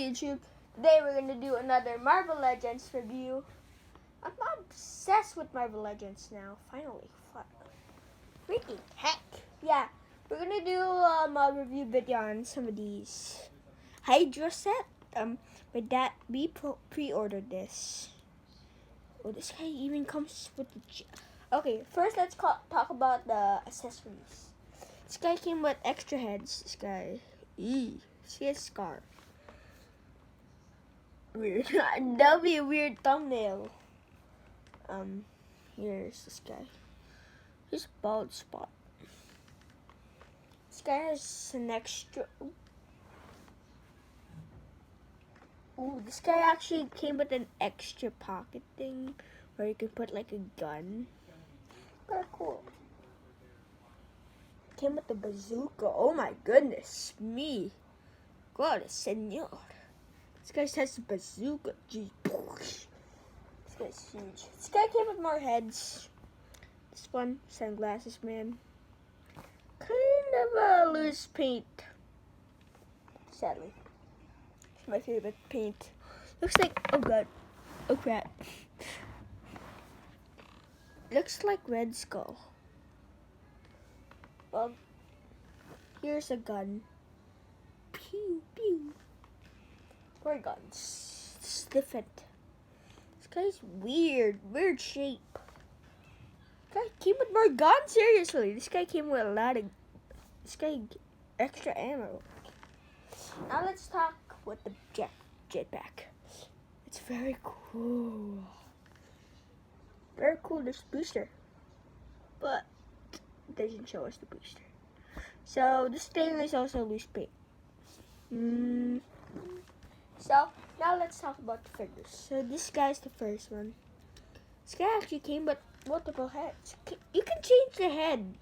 YouTube. Today we're gonna do another Marvel Legends review. I'm obsessed with Marvel Legends now. Finally, freaking heck! Yeah, we're gonna do a review video on some of these Hydra set. My dad pre-ordered this. Oh, this guy even comes with the. Okay, first let's talk about the accessories. This guy came with extra heads. This guy, see his scar. Weird. That'll be a weird thumbnail. Here's this guy. His bald spot. This guy has an extra. Ooh, this guy actually came with an extra pocket thing where you can put like a gun. Very cool. Came with the bazooka. Oh my goodness me. God, senor. This guy has a bazooka. Jeez. This guy's huge. This guy came with more heads. This one, sunglasses man. Kind of a loose paint. Sadly. It's my favorite paint. Looks like, oh god. Oh crap. Looks like Red Skull. Well, here's a gun. Pew, pew. More guns. It's different. This guy's weird. Weird shape. This guy came with more guns? Seriously. This guy came with a lot of... This guy... extra ammo. Now let's talk with the jetpack. It's very cool. Very cool, this booster. But it doesn't show us the booster. So this thing is also loose paint. So now let's talk about the figures. So this guy's the first one. This guy actually came with multiple heads. You can change the head.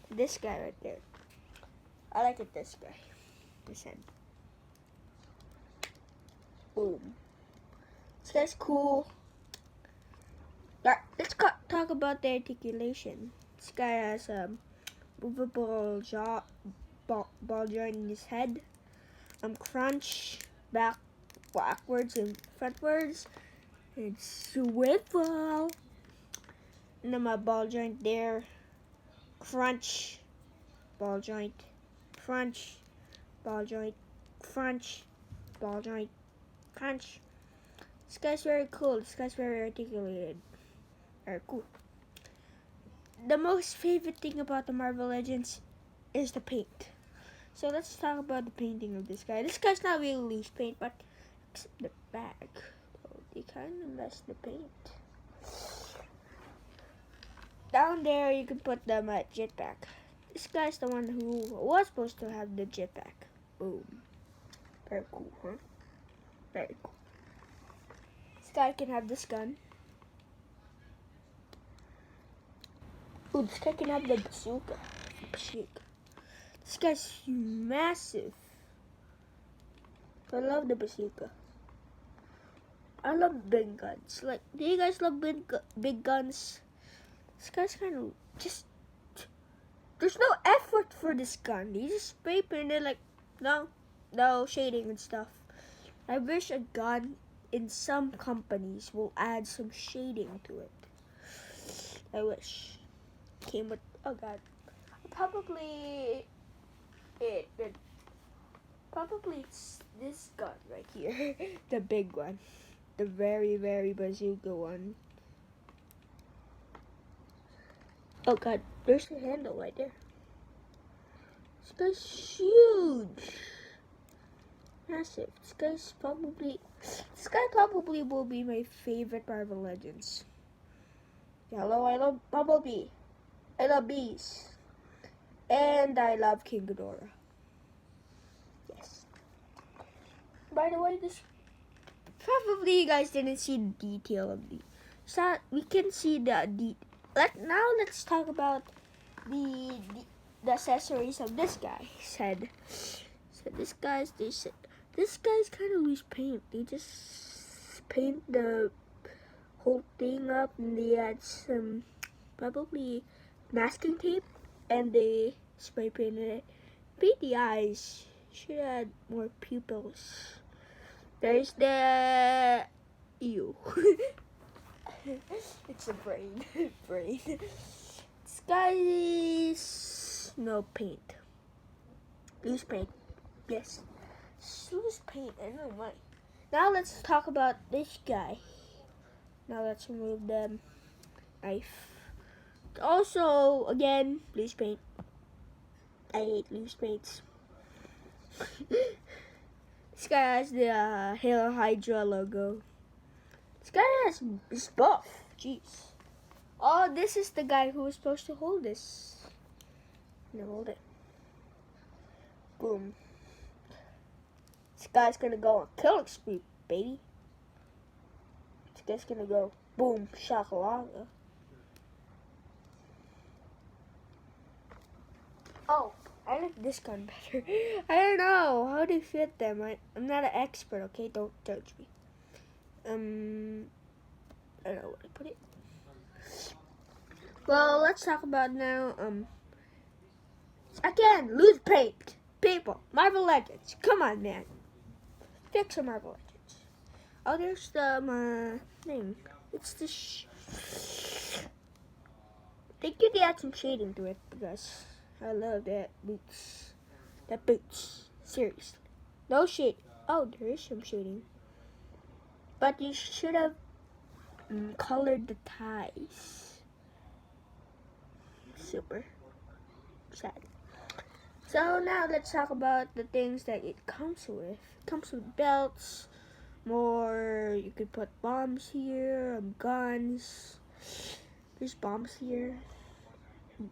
This guy right there. I like it this guy. This head. Boom. This guy's cool. Let's talk about the articulation. This guy has a movable ball joint in his head. Crunch backwards and frontwards. And swivel. And then my ball joint there. Crunch. Ball joint. Crunch. Ball joint. Crunch. Ball joint. Crunch. This guy's very cool. This guy's very articulated. Very cool. The most favorite thing about the Marvel Legends is the paint. So let's talk about the painting of this guy. This guy's not really loose paint, but except the back. Oh, they kind of messed the paint. Down there, you can put the jetpack. This guy's the one who was supposed to have the jetpack. Boom. Very cool, huh? Very cool. This guy can have this gun. Ooh, this guy can have the bazooka. This guy's massive. I love the bazooka. I love big guns. Like, do you guys love big guns? This guy's kind of just... There's no effort for this gun. He just spray painted like, no shading and stuff. I wish a gun in some companies will add some shading to it. I wish. Came with, oh god, probably it's this gun right here. The big one, the very bazooka one. Oh god, there's the handle right there. This guy's huge, massive. This guy probably will be my favorite Marvel Legends. Hello, I love Bumblebee. I love bees. And I love King Ghidorah. Yes. By the way, this probably you guys didn't see the detail of the. So we can see the now let's talk about the accessories of this guy's head. So this guy's kind of loose paint. They just paint the whole thing up and they add some probably masking tape and they spray painted it. Paint the eyes. Should add more pupils. There's the ew. It's a brain. Brain. This guy is no paint. Loose paint. Yes. Loose paint. I know why. Now let's talk about this guy. Now let's remove the knife. Also, again, loose paint. I hate loose paints. This guy has the Hail Hydra logo. This guy is buff. Jeez. Oh, this is the guy who was supposed to hold this. No, hold it. Boom. This guy's gonna go on killing spree, baby. This guy's gonna go boom, shakalaka. Oh, I like this gun better. I don't know how to fit them. I'm not an expert, okay? Don't judge me. I don't know where to put it. Well, let's talk about now. Again, loose paint. People, Marvel Legends. Come on, man. Fix some Marvel Legends. Oh, there's the thing. It's the think you can add some shading to it because I love that boots. That boots. Seriously. No shade. Oh, there is some shading. But you should have colored the ties. Super sad. So now let's talk about the things that it comes with. It comes with belts. More, you could put bombs here, guns. There's bombs here.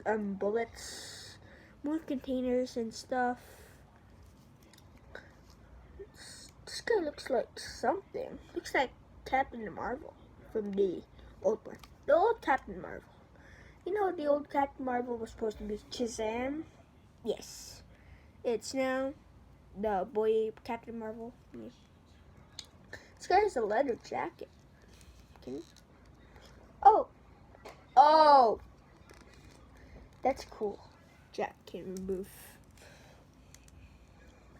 Bullets. More containers and stuff. This guy looks like something. Looks like Captain Marvel from the old one. The old Captain Marvel. You know, the old Captain Marvel was supposed to be Shazam. Yes. It's now the boy Captain Marvel. Yeah. This guy has a leather jacket. Okay. Oh! That's cool. Jack can remove.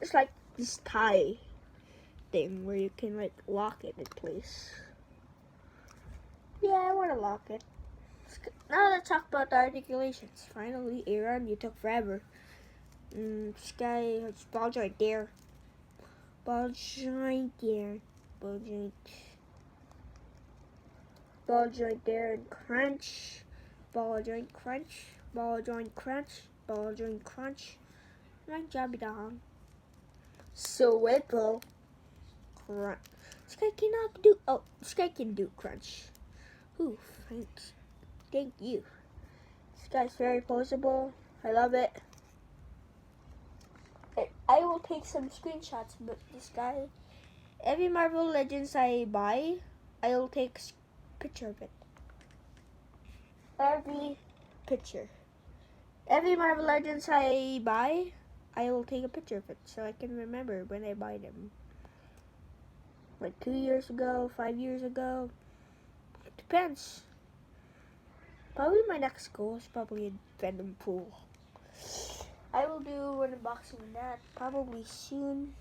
It's like this tie thing where you can like lock it in place. Yeah, I want to lock it. Now let's talk about the articulations. Finally, Aaron, you took forever. This guy has ball joint there. Ball joint there. Ball joint. Ball joint there and crunch. Ball joint crunch. Ball joint crunch. Ball joint crunch. Right job dog. Swivel. Crunch. This guy cannot do. Oh, this guy can do crunch. Ooh, thanks. Thank you. This guy's very poseable. I love it. I will take some screenshots, but this guy, every Marvel Legends I buy, I will take a picture of it. Every picture. Every Marvel Legends I buy, I will take a picture of it so I can remember when I buy them. Like 2 years ago, 5 years ago. It depends. Probably my next goal is probably a Venom pool. I will do an unboxing of that probably soon.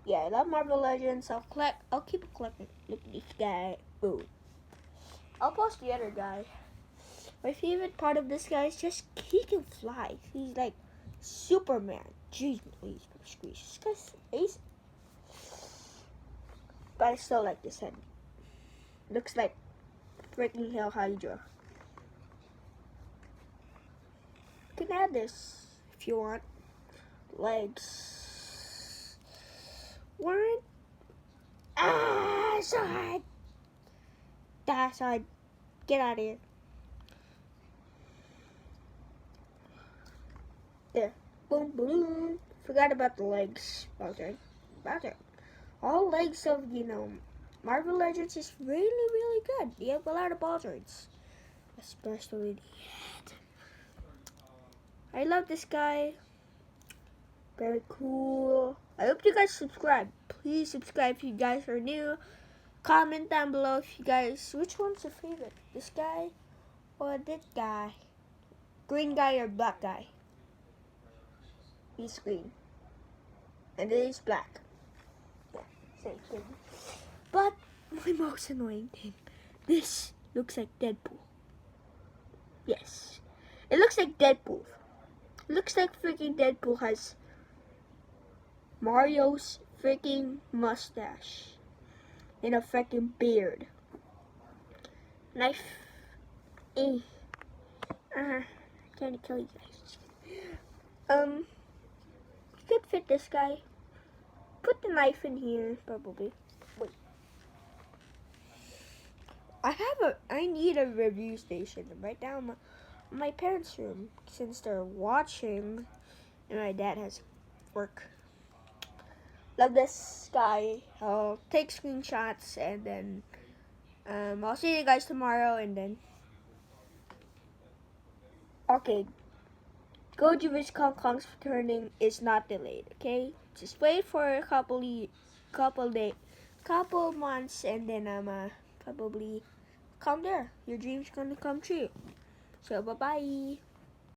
Yeah, I love Marvel Legends. I'll keep collecting. Look at this guy. Ooh. I'll post the other guy. My favorite part of this guy is just he can fly. He's like Superman. Jeez, please, squeeze. This guy's ace. But I still like this head. Looks like freaking Hail Hydra. You can add this if you want. Legs. One. Ah, so hard. That's hard. Get out of here. There. Boom, boom. Forgot about the legs. Bowser. All legs of, Marvel Legends is really, really good. You have a lot of ball joints. Especially the head. I love this guy. Very cool. I hope you guys subscribe. Please subscribe if you guys are new. Comment down below if you guys, which one's your favorite? This guy or this guy? Green guy or black guy? He's green. And then he's black. Yeah, same thing. But my most annoying thing, this looks like Deadpool. Yes. It looks like Deadpool. It looks like freaking Deadpool has Mario's freaking mustache and a freaking beard. Knife. Trying to kill you guys. You could fit this guy. Put the knife in here, probably. Wait. I need a review station right down my parents' room since they're watching and my dad has work. Love this guy. I'll take screenshots and then I'll see you guys tomorrow and then okay. Goji vs Kong Kong's returning is not delayed, okay? Just wait for a couple months and then probably come there. Your dream's gonna come true. So bye bye.